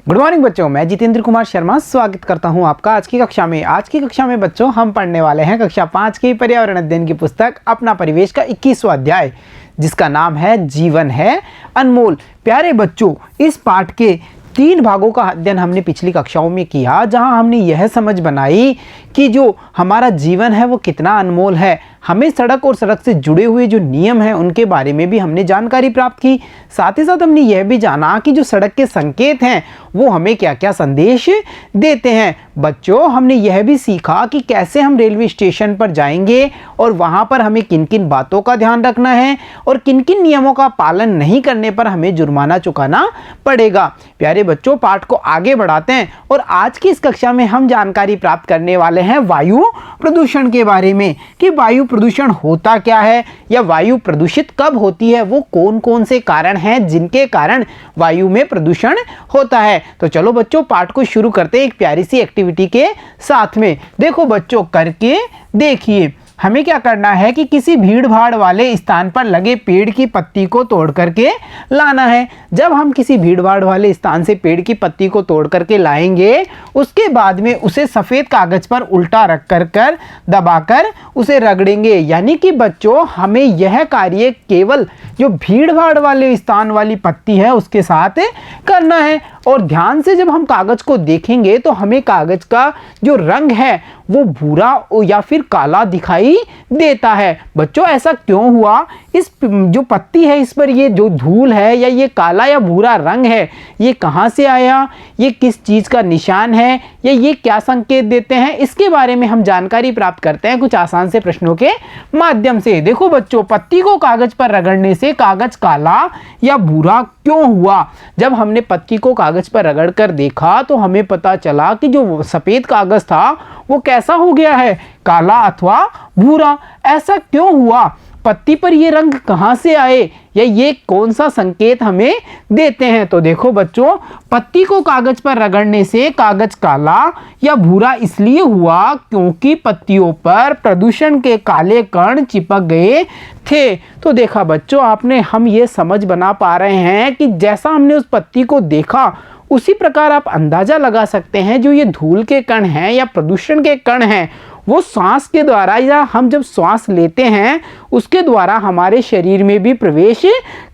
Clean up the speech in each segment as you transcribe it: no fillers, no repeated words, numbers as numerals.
Good morning बच्चों, मैं जितेंद्र कुमार शर्मा स्वागत करता हूं आपका आज की कक्षा में। आज की कक्षा में बच्चों हम पढ़ने वाले हैं कक्षा 5 की पर्यावरण अध्ययन की पुस्तक अपना परिवेश का 21वां अध्याय, जिसका नाम है जीवन है अनमोल। प्यारे बच्चों, इस पाठ के 3 भागों का अध्ययन हमने पिछली कक्षाओं में किया, जहां हमने यह समझ बनाई कि जो हमारा जीवन है वो कितना अनमोल है। हमें सड़क और सड़क से जुड़े हुए जो नियम हैं उनके बारे में भी हमने जानकारी प्राप्त की। साथ ही साथ हमने यह भी जाना कि जो सड़क के संकेत हैं वो हमें क्या क्या संदेश देते हैं। बच्चों, हमने यह भी सीखा कि कैसे हम रेलवे स्टेशन पर जाएंगे और वहां पर हमें किन किन बातों का ध्यान रखना है और किन किन नियमों का पालन नहीं करने पर हमें जुर्माना चुकाना पड़ेगा। प्यारे बच्चों, पाठ को आगे बढ़ाते हैं और आज की इस कक्षा में हम जानकारी प्राप्त करने वाले हैं वायु प्रदूषण के बारे में कि वायु प्रदूषण होता क्या है या वायु प्रदूषित कब होती है, वो कौन कौन से कारण हैं जिनके कारण वायु में प्रदूषण होता है। तो चलो बच्चों, पाठ को शुरू करते हैं एक प्यारी सी एक्टिविटी के साथ में। देखो बच्चों, करके देखिए। हमें क्या करना है कि किसी भीड़ भाड़ वाले स्थान पर लगे पेड़ की पत्ती को तोड़ करके लाना है। जब हम किसी भीड़ भाड़ वाले स्थान से पेड़ की पत्ती को तोड़ करके लाएंगे, उसके बाद में उसे सफ़ेद कागज पर उल्टा रख कर दबाकर उसे रगड़ेंगे। यानी कि बच्चों, हमें यह कार्य केवल जो भीड़ भाड़ वाले स्थान वाली पत्ती है उसके साथ करना है। और ध्यान से जब हम कागज को देखेंगे तो हमें कागज का जो रंग है वो भूरा या फिर काला दिखाई देता है। बच्चों, ऐसा क्यों हुआ? इस जो पत्ती है इस पर ये जो धूल है या ये काला या भूरा रंग है, ये कहाँ से आया, ये किस चीज़ का निशान है या ये क्या संकेत देते हैं, इसके बारे में हम जानकारी प्राप्त करते हैं कुछ आसान से प्रश्नों के माध्यम से। देखो बच्चों, पत्ती को कागज पर रगड़ने से कागज काला या भूरा क्यों हुआ? जब हमने पत्ती को कागज पर रगड़ कर देखा तो हमें पता चला कि जो सफ़ेद कागज था वो कैसा हो गया है, काला अथवा भूरा। ऐसा क्यों हुआ? पत्ती पर ये रंग कहाँ से आए या ये कौन सा संकेत हमें देते हैं? तो देखो बच्चों, पत्ती को कागज पर रगड़ने से कागज काला या भूरा इसलिए हुआ क्योंकि पत्तियों पर प्रदूषण के काले कण चिपक गए थे। तो देखा बच्चों आपने, हम ये समझ बना पा रहे हैं कि जैसा हमने उस पत्ती को देखा उसी प्रकार आप अंदाज़ा लगा सकते हैं जो ये धूल के कण हैं या प्रदूषण के कण हैं वो सांस के द्वारा या हम जब सांस लेते हैं उसके द्वारा हमारे शरीर में भी प्रवेश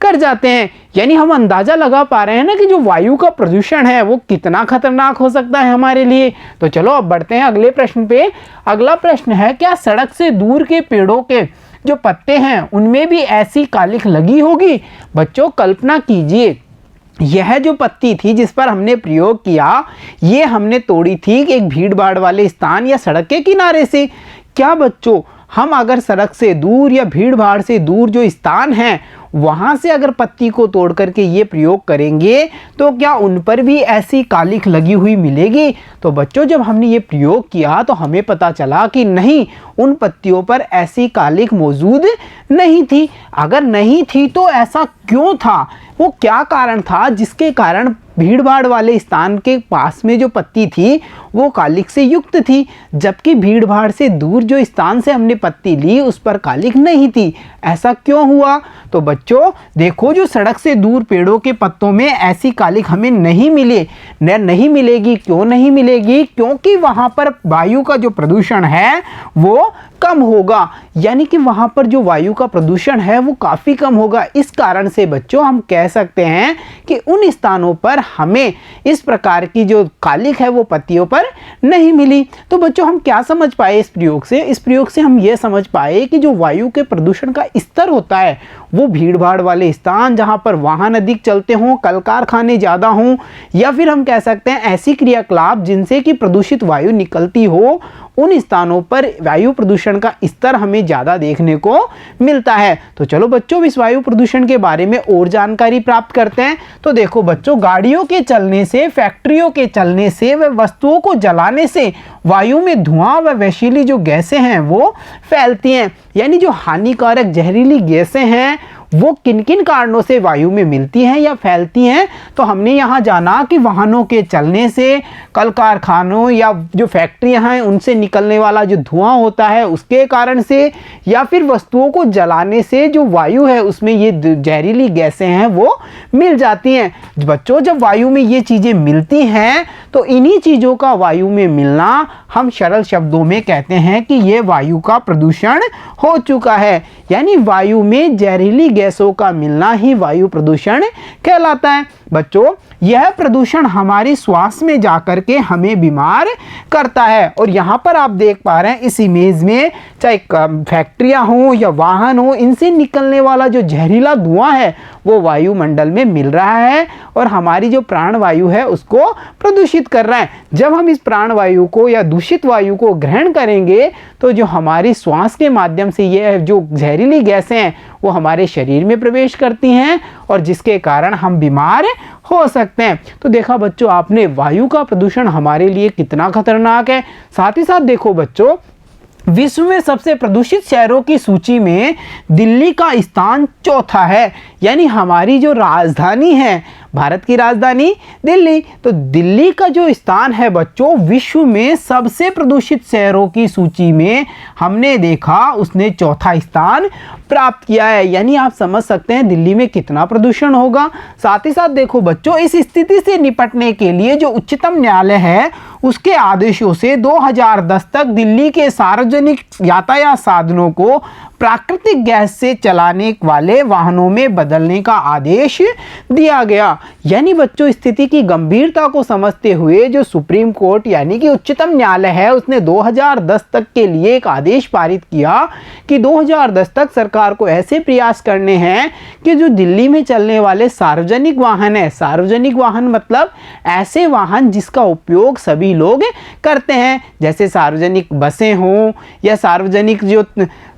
कर जाते हैं। यानी हम अंदाज़ा लगा पा रहे हैं ना कि जो वायु का प्रदूषण है वो कितना खतरनाक हो सकता है हमारे लिए। तो चलो अब बढ़ते हैं अगले प्रश्न पे। अगला प्रश्न है, क्या सड़क से दूर के पेड़ों के जो पत्ते हैं उनमें भी ऐसी कालिख लगी होगी? बच्चों, कल्पना कीजिए, यह जो पत्ती थी जिस पर हमने प्रयोग किया, ये हमने तोड़ी थी एक भीड़ भाड़ वाले स्थान या सड़क के किनारे से। क्या बच्चों, हम अगर सड़क से दूर या भीड़ भाड़ से दूर जो स्थान है वहाँ से अगर पत्ती को तोड़ करके ये प्रयोग करेंगे तो क्या उन पर भी ऐसी कालिख लगी हुई मिलेगी? तो बच्चों, जब हमने ये प्रयोग किया तो हमें पता चला कि नहीं, उन पत्तियों पर ऐसी कालिख मौजूद नहीं थी। अगर नहीं थी तो ऐसा क्यों था? वो क्या कारण था जिसके कारण भीड़ भाड़ वाले स्थान के पास में जो पत्ती थी वो कालिख से युक्त थी, जबकि भीड़ भाड़ से दूर जो स्थान से हमने पत्ती ली उस पर कालिख नहीं थी? ऐसा क्यों हुआ? तो बच्चों देखो, जो सड़क से दूर पेड़ों के पत्तों में ऐसी कालिख हमें नहीं मिलेगी। क्यों नहीं मिलेगी? क्योंकि वहाँ पर वायु का जो प्रदूषण है वो कम होगा। यानी कि वहाँ पर जो वायु का प्रदूषण है वो काफ़ी कम होगा। इस कारण से बच्चों हम कह सकते हैं कि उन स्थानों पर हमें इस प्रकार की जो कालिख है वो पत्तियों पर नहीं मिली। तो बच्चों, हम क्या समझ पाए इस प्रयोग से? इस प्रयोग से हम ये समझ पाए कि जो वायु के प्रदूषण का स्तर होता है वो भीड़ भाड़ वाले स्थान जहाँ पर वाहन अधिक चलते हों, कल कारखाने ज़्यादा हों, या फिर हम कह सकते हैं ऐसी क्रियाकलाप जिनसे कि प्रदूषित वायु निकलती हो, उन स्थानों पर वायु प्रदूषण का स्तर हमें ज़्यादा देखने को मिलता है। तो चलो बच्चों, इस वायु प्रदूषण के बारे में और जानकारी प्राप्त करते हैं। तो देखो बच्चों, गाड़ियों के चलने से, फैक्ट्रियों के चलने से व वस्तुओं को जलाने से वायु में धुआं व विषैली जो गैसें हैं वो फैलती हैं। यानी जो हानिकारक जहरीली गैसें हैं वो किन किन कारणों से वायु में मिलती हैं या फैलती हैं। तो हमने यहाँ जाना कि वाहनों के चलने से, कल कारखानों या जो फैक्ट्रियाँ हैं उनसे निकलने वाला जो धुआं होता है उसके कारण से, या फिर वस्तुओं को जलाने से जो वायु है उसमें ये जहरीली गैसें हैं वो मिल जाती हैं। बच्चों, जब वायु में ये चीज़ें मिलती हैं तो इन्हीं चीज़ों का वायु में मिलना हम सरल शब्दों में कहते हैं कि ये वायु का प्रदूषण हो चुका है। यानी वायु में जहरीली गैसों का मिलना ही वायु प्रदूषण कहलाता है। बच्चों, यह प्रदूषण हमारी श्वास में जाकर के हमें बीमार करता है। और यहाँ पर आप देख पा रहे हैं इस इमेज में, चाहे फैक्ट्रियाँ हों या वाहन हो, इनसे निकलने वाला जो जहरीला धुआं है वो वायुमंडल में मिल रहा है और हमारी जो प्राणवायु है उसको प्रदूषित कर रहा है। जब हम इस प्राणवायु को या दूषित वायु को ग्रहण करेंगे तो जो हमारी श्वास के माध्यम से ये जो जहरीली गैसें हैं वो हमारे शरीर में प्रवेश करती हैं और जिसके कारण हम बीमार हो सकते हैं। तो देखा बच्चों आपने, वायु का प्रदूषण हमारे लिए कितना खतरनाक है। साथ ही साथ देखो बच्चों, विश्व में सबसे प्रदूषित शहरों की सूची में दिल्ली का स्थान चौथा है। यानी हमारी जो राजधानी है, भारत की राजधानी दिल्ली, तो दिल्ली का जो स्थान है बच्चों विश्व में सबसे प्रदूषित शहरों की सूची में हमने देखा उसने चौथा स्थान प्राप्त किया है। यानी आप समझ सकते हैं दिल्ली में कितना प्रदूषण होगा। साथ ही साथ देखो बच्चों, इस स्थिति से निपटने के लिए जो उच्चतम न्यायालय है उसके आदेशों से 2010 तक दिल्ली के सार्वजनिक यातायात साधनों को प्राकृतिक गैस से चलाने वाले वाहनों में बदलने का आदेश दिया गया। यानी बच्चों, स्थिति की गंभीरता को समझते हुए जो सुप्रीम कोर्ट यानी कि उच्चतम न्यायालय है उसने 2010 तक के लिए एक आदेश पारित किया कि 2010 तक सरकार को ऐसे प्रयास करने हैं कि जो दिल्ली में चलने वाले सार्वजनिक वाहन है, सार्वजनिक वाहन मतलब ऐसे वाहन जिसका उपयोग सभी लोग करते हैं, जैसे सार्वजनिक बसें हों या सार्वजनिक जो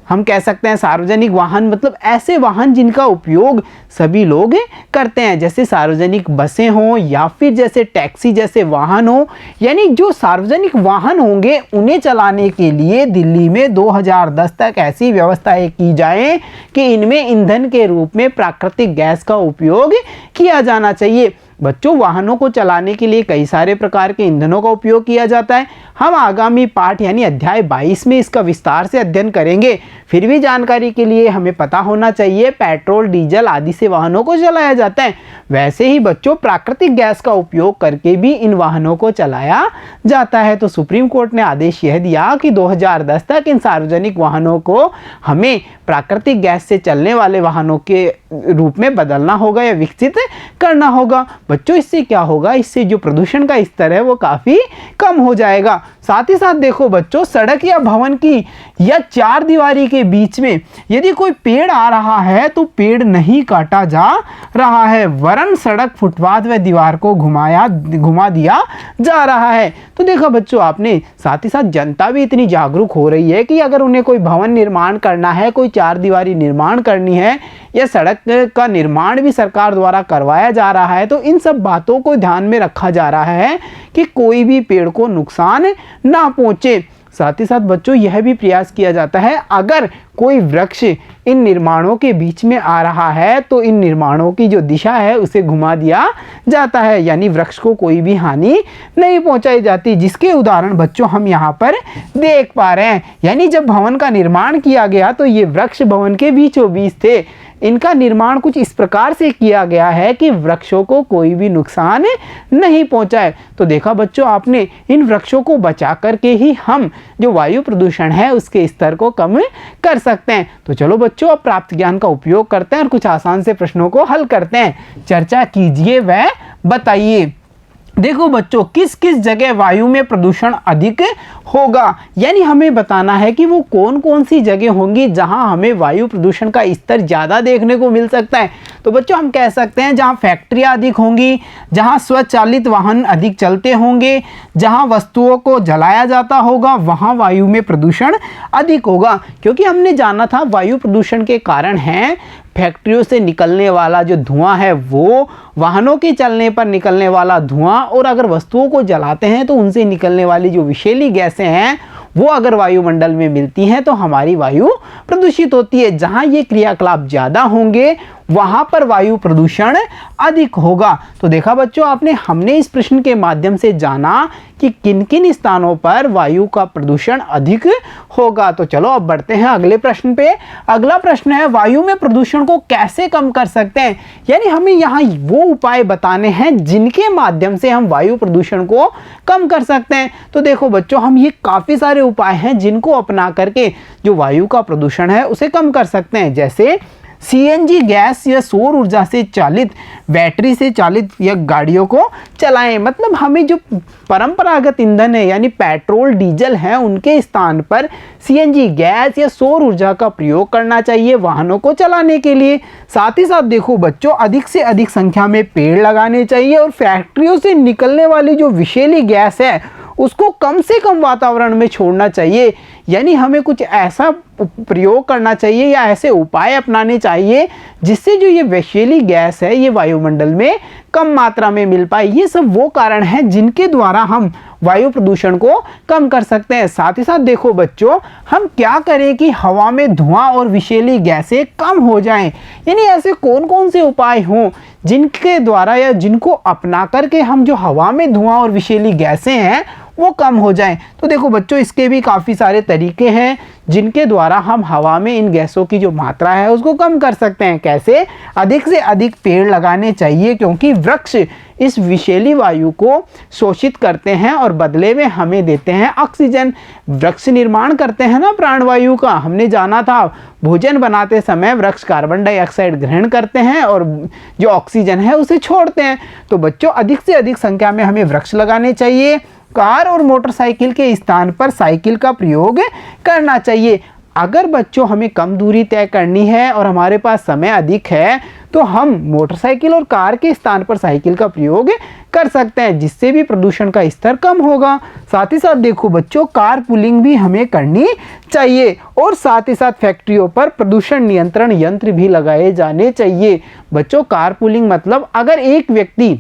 हम कह सकते हैं सार्वजनिक वाहन मतलब ऐसे वाहन जिनका उपयोग सभी लोग करते हैं, जैसे सार्वजनिक बसें हों या फिर जैसे टैक्सी जैसे वाहन हो। यानी जो सार्वजनिक वाहन होंगे उन्हें चलाने के लिए दिल्ली में 2010 तक ऐसी व्यवस्थाएं की जाए कि इनमें ईंधन के रूप में प्राकृतिक गैस का उपयोग किया जाना चाहिए। बच्चों, वाहनों को चलाने के लिए कई सारे प्रकार के ईंधनों का उपयोग किया जाता है। हम आगामी पाठ यानी अध्याय 22 में इसका विस्तार से अध्ययन करेंगे। फिर भी जानकारी के लिए हमें पता होना चाहिए पेट्रोल, डीजल आदि से वाहनों को चलाया जाता है। वैसे ही बच्चों, प्राकृतिक गैस का उपयोग करके भी इन वाहनों को चलाया जाता है। तो सुप्रीम कोर्ट ने आदेश यह दिया कि 2010 तक इन सार्वजनिक वाहनों को हमें प्राकृतिक गैस से चलने वाले वाहनों के रूप में बदलना होगा या विकसित करना होगा। बच्चों, इससे क्या होगा, इससे जो प्रदूषण का स्तर है वो काफ़ी कम हो जाएगा। साथ ही साथ देखो बच्चों, सड़क या भवन की या चार दीवारी के बीच में यदि कोई पेड़ आ रहा है तो पेड़ नहीं काटा जा रहा है, वरन सड़क, फुटपाथ व दीवार को घुमा दिया जा रहा है। तो देखा बच्चों आपने, साथ ही साथ जनता भी इतनी जागरूक हो रही है कि अगर उन्हें कोई भवन निर्माण करना है, कोई चार दीवारी निर्माण करनी है या सड़क का निर्माण भी सरकार द्वारा करवाया जा रहा है, तो इन सब बातों को ध्यान में रखा जा रहा है कि कोई भी पेड़ को नुकसान ना पहुंचे। साथ ही साथ बच्चों, यह भी प्रयास किया जाता है अगर कोई वृक्ष इन निर्माणों के बीच में आ रहा है तो इन निर्माणों की जो दिशा है उसे घुमा दिया जाता है, यानी वृक्ष को कोई भी हानि नहीं पहुंचाई जाती, जिसके उदाहरण बच्चों हम यहाँ पर देख पा रहे हैं। यानी जब भवन का निर्माण किया गया तो ये वृक्ष भवन के बीचों बीच थे। इनका निर्माण कुछ इस प्रकार से किया गया है कि वृक्षों को कोई भी नुकसान नहीं पहुंचाए। तो देखा बच्चों आपने, इन वृक्षों को बचा करके ही हम जो वायु प्रदूषण है उसके स्तर को कम कर सकते हैं। तो चलो बच्चों, अब प्राप्त ज्ञान का उपयोग करते हैं और कुछ आसान से प्रश्नों को हल करते हैं। चर्चा कीजिए व बताइए। देखो बच्चों, किस किस जगह वायु में प्रदूषण अधिक होगा, यानी हमें बताना है कि वो कौन कौन सी जगह होंगी जहां हमें वायु प्रदूषण का स्तर ज़्यादा देखने को मिल सकता है। तो बच्चों हम कह सकते हैं जहां फैक्ट्रियां अधिक होंगी, जहां स्वचालित वाहन अधिक चलते होंगे, जहां वस्तुओं को जलाया जाता होगा, वहां वायु में प्रदूषण अधिक होगा। क्योंकि हमने जाना था वायु प्रदूषण के कारण हैं फैक्ट्रियों से निकलने वाला जो धुआं है वो, वाहनों के चलने पर निकलने वाला धुआं, और अगर वस्तुओं को जलाते हैं तो उनसे निकलने वाली जो विषैली गैसें हैं वो अगर वायुमंडल में मिलती हैं तो हमारी वायु प्रदूषित होती है। जहाँ ये क्रियाकलाप ज़्यादा होंगे वहाँ पर वायु प्रदूषण अधिक होगा। तो देखा बच्चों आपने, हमने इस प्रश्न के माध्यम से जाना कि किन किन स्थानों पर वायु का प्रदूषण अधिक होगा। तो चलो अब बढ़ते हैं अगले प्रश्न पे। अगला प्रश्न है, वायु में प्रदूषण को कैसे कम कर सकते हैं। यानी हमें यहाँ वो उपाय बताने हैं जिनके माध्यम से हम वायु प्रदूषण को कम कर सकते हैं। तो देखो बच्चों, हम ये काफ़ी सारे उपाय हैं जिनको अपना करके जो वायु का प्रदूषण है उसे कम कर सकते हैं। जैसे सीएनजी गैस या सौर ऊर्जा से चालित, बैटरी से चालित या गाड़ियों को चलाएं। मतलब हमें जो परंपरागत ईंधन है यानी पेट्रोल डीजल है उनके स्थान पर सीएनजी गैस या सौर ऊर्जा का प्रयोग करना चाहिए वाहनों को चलाने के लिए। साथ ही साथ देखो बच्चों, अधिक से अधिक संख्या में पेड़ लगाने चाहिए और फैक्ट्रियों से निकलने वाली जो विषैली गैस है उसको कम से कम वातावरण में छोड़ना चाहिए। यानी हमें कुछ ऐसा प्रयोग करना चाहिए या ऐसे उपाय अपनाने चाहिए जिससे जो ये विषैली गैस है ये वायुमंडल में कम मात्रा में मिल पाए। ये सब वो कारण हैं जिनके द्वारा हम वायु प्रदूषण को कम कर सकते हैं। साथ ही साथ देखो बच्चों, हम क्या करें कि हवा में धुआं और विषैली गैसें कम हो जाएं। यानी ऐसे कौन कौन से उपाय हों जिनके द्वारा या जिनको अपना करके हम जो हवा में धुआं और विषैली गैसें हैं वो कम हो जाएं। तो देखो बच्चों, इसके भी काफ़ी सारे तरीके हैं जिनके द्वारा हम हवा में इन गैसों की जो मात्रा है उसको कम कर सकते हैं। कैसे? अधिक से अधिक पेड़ लगाने चाहिए क्योंकि वृक्ष इस विषैली वायु को शोषित करते हैं और बदले में हमें देते हैं ऑक्सीजन। वृक्ष निर्माण करते हैं ना प्राणवायु का। हमने जाना था भोजन बनाते समय वृक्ष कार्बन डाइऑक्साइड ग्रहण करते हैं और जो ऑक्सीजन है उसे छोड़ते हैं। तो बच्चों, अधिक से अधिक संख्या में हमें वृक्ष लगाने चाहिए। कार और मोटरसाइकिल के स्थान पर साइकिल का प्रयोग करना चाहिए। अगर बच्चों हमें कम दूरी तय करनी है और हमारे पास समय अधिक है तो हम मोटरसाइकिल और कार के स्थान पर साइकिल का प्रयोग कर सकते हैं, जिससे भी प्रदूषण का स्तर कम होगा। साथ ही साथ देखो बच्चों, कार पुलिंग भी हमें करनी चाहिए और साथ ही साथ फैक्ट्रियों पर प्रदूषण नियंत्रण यंत्र भी लगाए जाने चाहिए। बच्चों, कार पुलिंग मतलब अगर एक व्यक्ति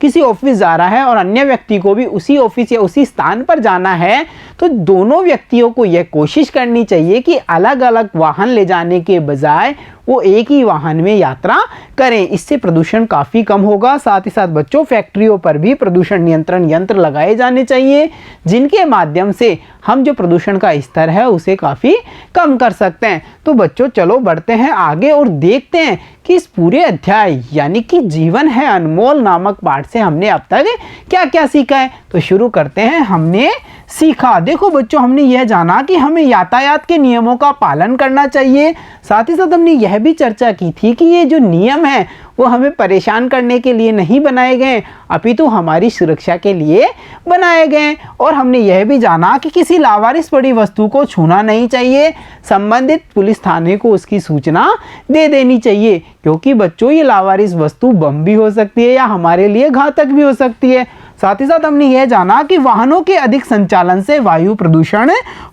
किसी ऑफिस जा रहा है और अन्य व्यक्ति को भी उसी ऑफिस या उसी स्थान पर जाना है तो दोनों व्यक्तियों को यह कोशिश करनी चाहिए कि अलग अलग वाहन ले जाने के बजाय वो एक ही वाहन में यात्रा करें। इससे प्रदूषण काफ़ी कम होगा। साथ ही साथ बच्चों, फैक्ट्रियों पर भी प्रदूषण नियंत्रण यंत्र लगाए जाने चाहिए जिनके माध्यम से हम जो प्रदूषण का स्तर है उसे काफ़ी कम कर सकते हैं। तो बच्चों चलो बढ़ते हैं आगे और देखते हैं कि इस पूरे अध्याय यानी कि जीवन है अनमोल नामक पाठ से हमने अब तक क्या क्या सीखा है। तो शुरू करते हैं। हमने सीखा, देखो बच्चों, हमने यह जाना कि हमें यातायात के नियमों का पालन करना चाहिए। साथ ही साथ हमने यह भी चर्चा की थी कि ये जो नियम है वो हमें परेशान करने के लिए नहीं बनाए गए अपितु हमारी सुरक्षा के लिए बनाए गए। और हमने यह भी जाना कि किसी लावारिस पड़ी वस्तु को छूना नहीं चाहिए। संबंधित पुलिस थाने को उसकी सूचना दे देनी चाहिए क्योंकि बच्चों ये लावारिस वस्तु बम भी हो सकती है या हमारे लिए घातक भी हो सकती है। साथ ही साथ हमने यह जाना कि वाहनों के अधिक संचालन से वायु प्रदूषण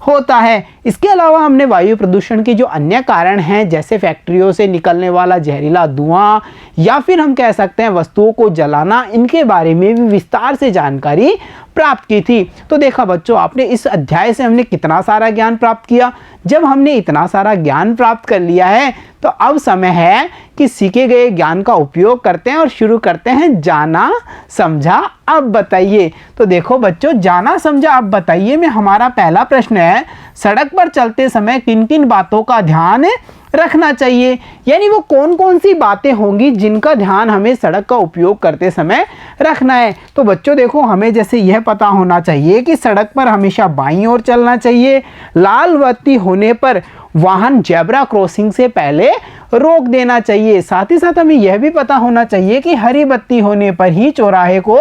होता है। इसके अलावा हमने वायु प्रदूषण के जो अन्य कारण हैं जैसे फैक्ट्रियों से निकलने वाला जहरीला धुआं या फिर हम कह सकते हैं वस्तुओं को जलाना, इनके बारे में भी विस्तार से जानकारी प्राप्त की थी। तो देखा बच्चों, आपने इस अध्याय से हमने कितना सारा ज्ञान प्राप्त किया। जब हमने इतना सारा ज्ञान प्राप्त कर लिया है तो अब समय है कि सीखे गए ज्ञान का उपयोग करते हैं और शुरू करते हैं जाना समझा अब बताइए। तो देखो बच्चों, जाना समझा अब बताइए में हमारा पहला प्रश्न है, सड़क पर चलते समय किन किन बातों का ध्यान रखना चाहिए। यानी वो कौन कौन सी बातें होंगी जिनका ध्यान हमें सड़क का उपयोग करते समय रखना है। तो बच्चों देखो, हमें जैसे यह पता होना चाहिए कि सड़क पर हमेशा बाईं ओर चलना चाहिए। लाल बत्ती होने पर वाहन जेब्रा क्रॉसिंग से पहले रोक देना चाहिए। साथ ही साथ हमें यह भी पता होना चाहिए कि हरी बत्ती होने पर ही चौराहे को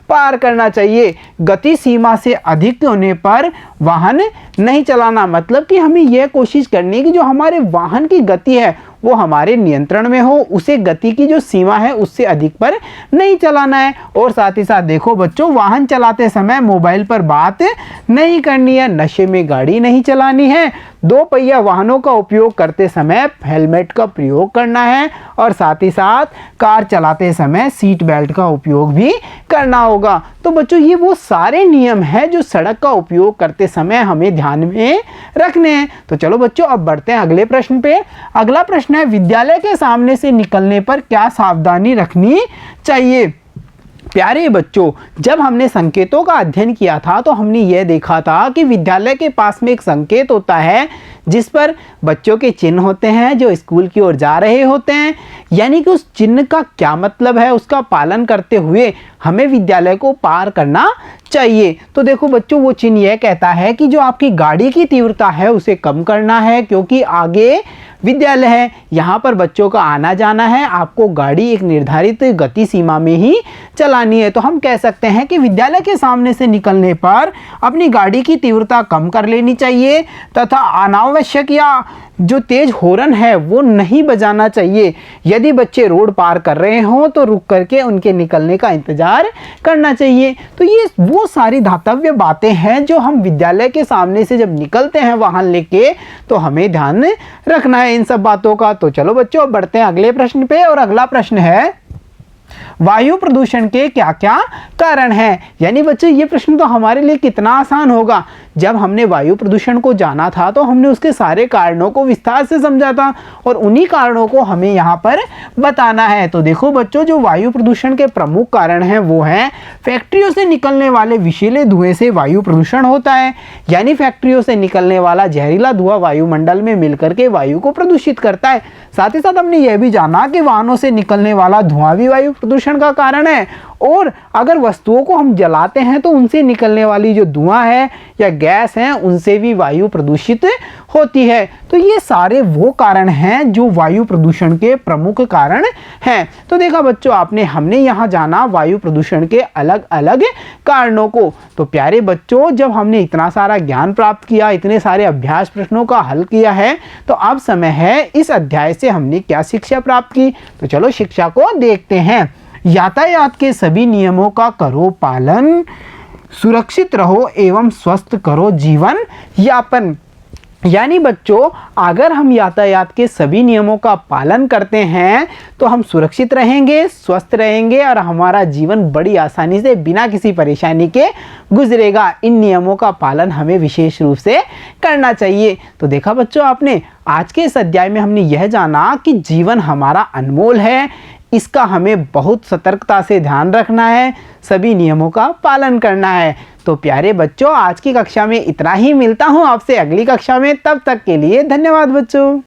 पार करना चाहिए। गति सीमा से अधिक होने पर वाहन नहीं चलाना, मतलब कि हमें यह कोशिश करनी है कि जो हमारे वाहन की गति है वो हमारे नियंत्रण में हो, उसे गति की जो सीमा है उससे अधिक पर नहीं चलाना है। और साथ ही साथ देखो बच्चों, वाहन चलाते समय मोबाइल पर बात नहीं करनी है, नशे में गाड़ी नहीं चलानी है, दो पहिया वाहनों का उपयोग करते समय हेलमेट का प्रयोग करना है और साथ ही साथ कार चलाते समय सीट बेल्ट का उपयोग भी करना होगा। तो बच्चों ये वो सारे नियम हैं जो सड़क का उपयोग करते समय हमें ध्यान में रखने हैं। तो चलो बच्चों अब बढ़ते हैं अगले प्रश्न पे। अगला प्रश्न है, विद्यालय के सामने से निकलने पर क्या सावधानी रखनी चाहिए। प्यारे बच्चों, जब हमने संकेतों का अध्ययन किया था तो हमने यह देखा था कि विद्यालय के पास में एक संकेत होता है जिस पर बच्चों के चिन्ह होते हैं जो स्कूल की ओर जा रहे होते हैं। यानी कि उस चिन्ह का क्या मतलब है, उसका पालन करते हुए हमें विद्यालय को पार करना चाहिए। तो देखो बच्चों, वो चिन्ह यह कहता है कि जो आपकी गाड़ी की तीव्रता है उसे कम करना है, क्योंकि आगे विद्यालय है, यहाँ पर बच्चों का आना जाना है, आपको गाड़ी एक निर्धारित गति सीमा में ही चलानी है। तो हम कह सकते हैं कि विद्यालय के सामने से निकलने पर अपनी गाड़ी की तीव्रता कम कर लेनी चाहिए तथा अनावश्यक या जो तेज हॉर्न है वो नहीं बजाना चाहिए। यदि बच्चे रोड पार कर रहे हों तो रुक करके उनके निकलने का इंतजार करना चाहिए। तो ये वो सारी धातव्य बातें हैं जो हम विद्यालय के सामने से जब निकलते हैं वाहन लेके तो हमें ध्यान रखना है इन सब बातों का। तो चलो बच्चों अब बढ़ते हैं अगले प्रश्न पे, और अगला प्रश्न है, वायु प्रदूषण के क्या क्या कारण हैं। यानी बच्चों ये प्रश्न तो हमारे लिए कितना आसान होगा। जब हमने वायु प्रदूषण को जाना था तो हमने उसके सारे कारणों को विस्तार से समझा था और उन्हीं कारणों को हमें यहाँ पर बताना है। तो देखो बच्चों, जो वायु प्रदूषण के प्रमुख कारण हैं वो हैं, फैक्ट्रियों से निकलने वाले विषैले धुएं से वायु प्रदूषण होता है। यानी फैक्ट्रियों से निकलने वाला जहरीला धुआं वायुमंडल में मिलकर के वायु को प्रदूषित करता है। साथ ही साथ हमने यह भी जाना कि वाहनों से निकलने वाला धुआं भी वायु प्रदूषण का कारण है, और अगर वस्तुओं को हम जलाते हैं तो उनसे निकलने वाली जो धुआं है या गैस है उनसे भी वायु प्रदूषित होती है। तो ये सारे वो कारण हैं जो वायु प्रदूषण के प्रमुख कारण हैं। तो देखा बच्चों आपने, हमने यहाँ जाना वायु प्रदूषण के अलग अलग कारणों को। तो प्यारे बच्चों, जब हमने इतना सारा ज्ञान प्राप्त किया, इतने सारे अभ्यास प्रश्नों का हल किया है, तो अब समय है इस अध्याय से हमने क्या शिक्षा प्राप्त की। तो चलो शिक्षा को देखते हैं। यातायात के सभी नियमों का करो पालन, सुरक्षित रहो एवं स्वस्थ करो जीवन यापन। यानी बच्चों, अगर हम यातायात के सभी नियमों का पालन करते हैं तो हम सुरक्षित रहेंगे, स्वस्थ रहेंगे और हमारा जीवन बड़ी आसानी से बिना किसी परेशानी के गुजरेगा। इन नियमों का पालन हमें विशेष रूप से करना चाहिए। तो देखा बच्चों आपने, आज के इस अध्याय में हमने यह जाना कि जीवन हमारा अनमोल है, इसका हमें बहुत सतर्कता से ध्यान रखना है, सभी नियमों का पालन करना है। तो प्यारे बच्चों, आज की कक्षा में इतना ही। मिलता हूँ आपसे अगली कक्षा में, तब तक के लिए धन्यवाद बच्चों।